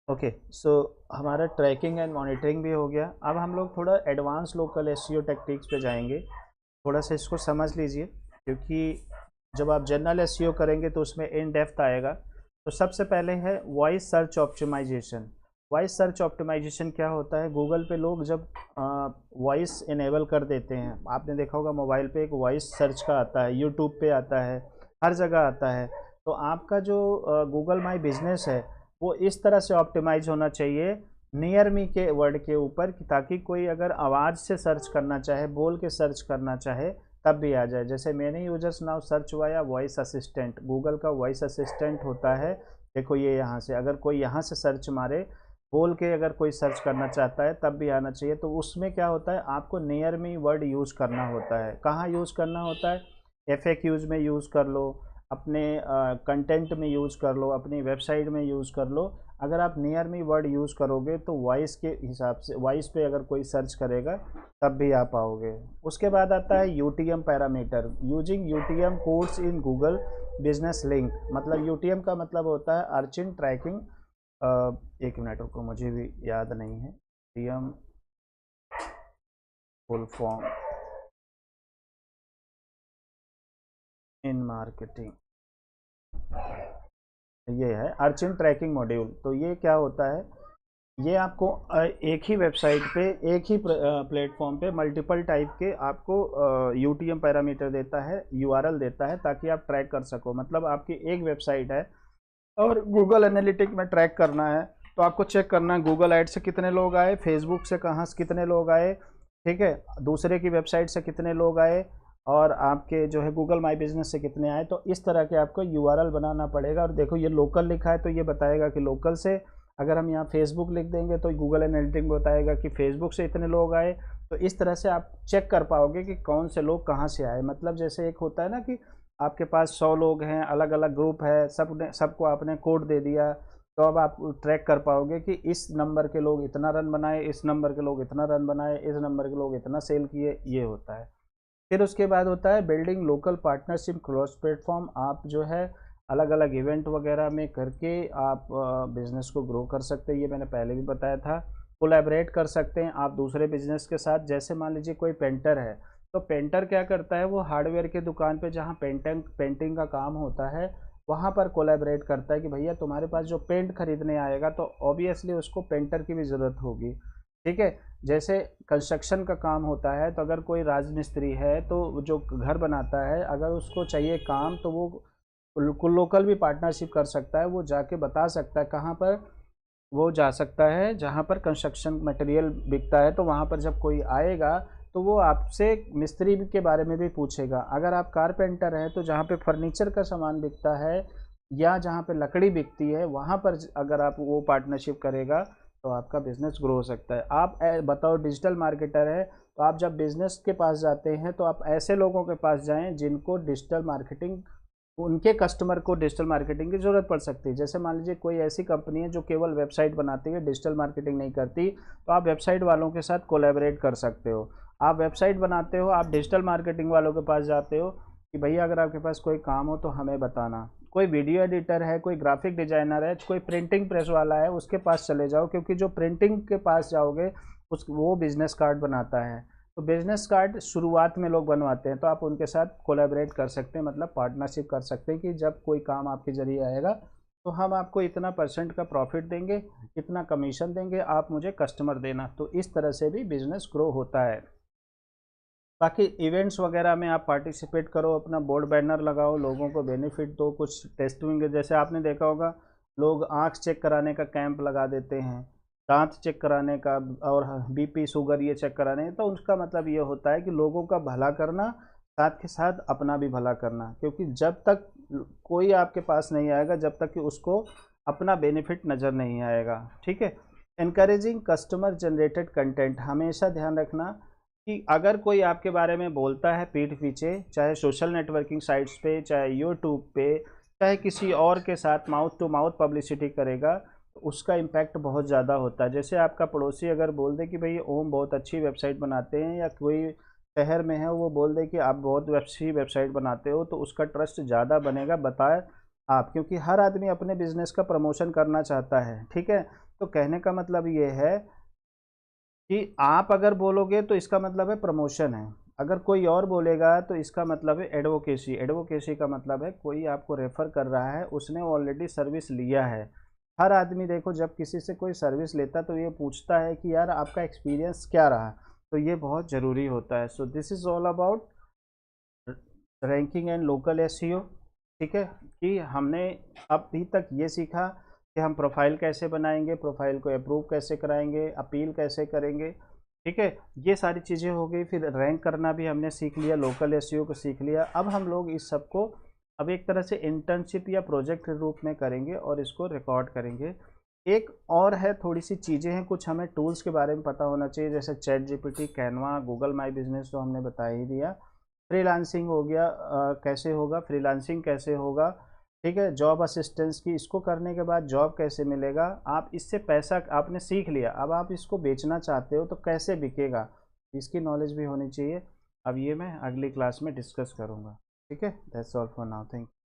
Okay, सो हमारा trekking and monitoring भी हो गया। अब हम लोग थोड़ा एडवांस लोकल एसईओ टेक्टिक्स पे जाएंगे। थोड़ा सा इसको समझ लीजिए, क्योंकि जब आप जनरल एसईओ करेंगे तो उसमें इन डेप्थ आएगा। तो सबसे पहले है voice search optimisation. Voice search optimisation क्या होता है? गूगल पे लोग जब वॉइस इनेबल कर देते हैं, आपने देखा होगा मोबाइल पे एक वॉइस सर्च का आता है, यूट्यूब पे आता है, हर जगह आता है। तो आपका जो गूगल माई बिजनेस है वो इस तरह से ऑप्टिमाइज होना चाहिए नियर मी के वर्ड के ऊपर, कि ताकि कोई अगर आवाज़ से सर्च करना चाहे, बोल के सर्च करना चाहे, तब भी आ जाए। जैसे मैंने users now search via voice assistant, Google का वॉइस असिस्टेंट होता है। देखो ये यहाँ से अगर कोई यहाँ से सर्च मारे, बोल के अगर कोई सर्च करना चाहता है, तब भी आना चाहिए। तो उसमें क्या होता है, आपको नियर मी वर्ड यूज़ करना होता है। कहाँ यूज़ करना होता है? एफएक्यूज में यूज़ कर लो, अपने कंटेंट में यूज़ कर लो, अपनी वेबसाइट में यूज़ कर लो। अगर आप नियर मी वर्ड यूज़ करोगे तो वॉइस के हिसाब से, वॉइस पे अगर कोई सर्च करेगा तब भी आ पाओगे। उसके बाद आता है UTM parameter, using UTM codes in Google business link. मतलब यूटीएम का मतलब होता है अर्चिन ट्रैकिंग। एक मिनट रुको, मुझे भी याद नहीं है UTM full form in marketing. ये है अर्चिन ट्रैकिंग मॉड्यूल। तो ये क्या होता है, ये आपको एक ही वेबसाइट पे, एक ही प्लेटफॉर्म पे मल्टीपल टाइप के आपको यूटीएम पैरामीटर देता है, यूआरएल देता है, ताकि आप ट्रैक कर सको। मतलब आपकी एक वेबसाइट है और गूगल एनालिटिक में ट्रैक करना है, तो आपको चेक करना है गूगल ऐड से कितने लोग आए, फेसबुक से कहाँ से कितने लोग आए, ठीक है, दूसरे की वेबसाइट से कितने लोग आए, और आपके जो है गूगल माई बिजनेस से कितने आए। तो इस तरह के आपको यूआरएल बनाना पड़ेगा। और देखो ये लोकल लिखा है तो ये बताएगा कि लोकल से, अगर हम यहाँ फेसबुक लिख देंगे तो गूगल एनालिटिक में बताएगा कि फेसबुक से इतने लोग आए। तो इस तरह से आप चेक कर पाओगे कि कौन से लोग कहाँ से आए। मतलब जैसे एक होता है ना कि आपके पास 100 लोग हैं, अलग अलग ग्रुप है, सबको आपने कोड दे दिया, तो अब आप ट्रैक कर पाओगे कि इस नंबर के लोग इतना रन बनाए, इस नंबर के लोग इतना रन बनाए, इस नंबर के लोग इतना सेल किए। ये होता है। फिर उसके बाद होता है building local partnership cross platform. आप जो है अलग अलग इवेंट वगैरह में करके आप बिजनेस को ग्रो कर सकते हैं। ये मैंने पहले भी बताया था। कोलैबोरेट कर सकते हैं आप दूसरे बिजनेस के साथ। जैसे मान लीजिए कोई पेंटर है, तो पेंटर क्या करता है, वो हार्डवेयर की दुकान पे जहाँ पेंटिंग का काम होता है, वहाँ पर कोलैबोरेट करता है कि भैया तुम्हारे पास जो पेंट खरीदने आएगा तो ऑब्वियसली उसको पेंटर की भी ज़रूरत होगी, ठीक है। जैसे कंस्ट्रक्शन का काम होता है, तो अगर कोई राजमिस्त्री है तो जो घर बनाता है, अगर उसको चाहिए काम, तो वो लोकल भी पार्टनरशिप कर सकता है। वो जाके बता सकता है कहाँ पर वो जा सकता है, जहाँ पर कंस्ट्रक्शन मटेरियल बिकता है। तो वहाँ पर जब कोई आएगा तो वो आपसे मिस्त्री के बारे में भी पूछेगा। अगर आप कारपेंटर हैं तो जहाँ पे फर्नीचर का सामान बिकता है या जहाँ पे लकड़ी बिकती है, वहाँ पर अगर आप वो पार्टनरशिप करेगा तो आपका बिजनेस ग्रो हो सकता है। आप बताओ डिजिटल मार्केटर है, तो आप जब बिजनेस के पास जाते हैं तो आप ऐसे लोगों के पास जाएं जिनको डिजिटल मार्केटिंग, उनके कस्टमर को डिजिटल मार्केटिंग की ज़रूरत पड़ सकती है। जैसे मान लीजिए कोई ऐसी कंपनी है जो केवल वेबसाइट बनाती है, डिजिटल मार्केटिंग नहीं करती, तो आप वेबसाइट वालों के साथ कोलैबोरेट कर सकते हो। आप वेबसाइट बनाते हो, आप डिजिटल मार्केटिंग वालों के पास जाते हो कि भैया अगर आपके पास कोई काम हो तो हमें बताना। कोई वीडियो एडिटर है, कोई ग्राफिक डिजाइनर है, कोई प्रिंटिंग प्रेस वाला है, उसके पास चले जाओ, क्योंकि जो प्रिंटिंग के पास जाओगे उस वो बिजनेस कार्ड बनाता है। तो बिजनेस कार्ड शुरुआत में लोग बनवाते हैं, तो आप उनके साथ कोलैबोरेट कर सकते हैं, मतलब पार्टनरशिप कर सकते हैं कि जब कोई काम आपके जरिए आएगा तो हम आपको इतना परसेंट का प्रॉफिट देंगे, इतना कमीशन देंगे, आप मुझे कस्टमर देना। तो इस तरह से भी बिजनेस ग्रो होता है। बाकी इवेंट्स वगैरह में आप पार्टिसिपेट करो, अपना बोर्ड बैनर लगाओ, लोगों को बेनिफिट दो। कुछ टेस्टिंग, जैसे आपने देखा होगा लोग आंख चेक कराने का कैंप लगा देते हैं, दांत चेक कराने का, और बीपी शुगर ये चेक कराने। तो उसका मतलब ये होता है कि लोगों का भला करना, साथ के साथ अपना भी भला करना। क्योंकि जब तक कोई आपके पास नहीं आएगा जब तक कि उसको अपना बेनिफिट नज़र नहीं आएगा, ठीक है। इनकरेजिंग कस्टमर जनरेटेड कंटेंट, हमेशा ध्यान रखना कि अगर कोई आपके बारे में बोलता है पीठ पीछे, चाहे सोशल नेटवर्किंग साइट्स पे, चाहे यूट्यूब पे, चाहे किसी और के साथ माउथ टू माउथ पब्लिसिटी करेगा, तो उसका इम्पैक्ट बहुत ज़्यादा होता है। जैसे आपका पड़ोसी अगर बोल दे कि भाई ओम बहुत अच्छी वेबसाइट बनाते हैं, या कोई शहर में है वो बोल दे कि आप बहुत अच्छी वेबसाइट बनाते हो, तो उसका ट्रस्ट ज़्यादा बनेगा। बताए आप, क्योंकि हर आदमी अपने बिजनेस का प्रमोशन करना चाहता है, ठीक है। तो कहने का मतलब ये है कि आप अगर बोलोगे तो इसका मतलब है प्रमोशन है, अगर कोई और बोलेगा तो इसका मतलब है एडवोकेसी। एडवोकेसी का मतलब है कोई आपको रेफर कर रहा है, उसने ऑलरेडी सर्विस लिया है। हर आदमी देखो जब किसी से कोई सर्विस लेता तो ये पूछता है कि यार आपका एक्सपीरियंस क्या रहा, तो ये बहुत ज़रूरी होता है। So this is all about ranking and local SEO, ठीक है। कि हमने अभी तक ये सीखा कि हम प्रोफाइल कैसे बनाएंगे, प्रोफाइल को अप्रूव कैसे कराएंगे, अपील कैसे करेंगे, ठीक है। ये सारी चीज़ें हो गई। फिर रैंक करना भी हमने सीख लिया, लोकल एसईओ को सीख लिया। अब हम लोग इस सब को अब एक तरह से इंटर्नशिप या प्रोजेक्ट के रूप में करेंगे और इसको रिकॉर्ड करेंगे। एक और है, थोड़ी सी चीज़ें हैं, कुछ हमें टूल्स के बारे में पता होना चाहिए, जैसे chat GPT, Canva, Google my business तो हमने बता ही दिया। फ्रीलांसिंग हो गया, कैसे होगा फ्रीलांसिंग, कैसे होगा, ठीक है। जॉब असिस्टेंस की, इसको करने के बाद जॉब कैसे मिलेगा, आप इससे पैसा आपने सीख लिया, अब आप इसको बेचना चाहते हो तो कैसे बिकेगा, इसकी नॉलेज भी होनी चाहिए। अब ये मैं अगली क्लास में डिस्कस करूँगा, ठीक है। That's all for now, thank you.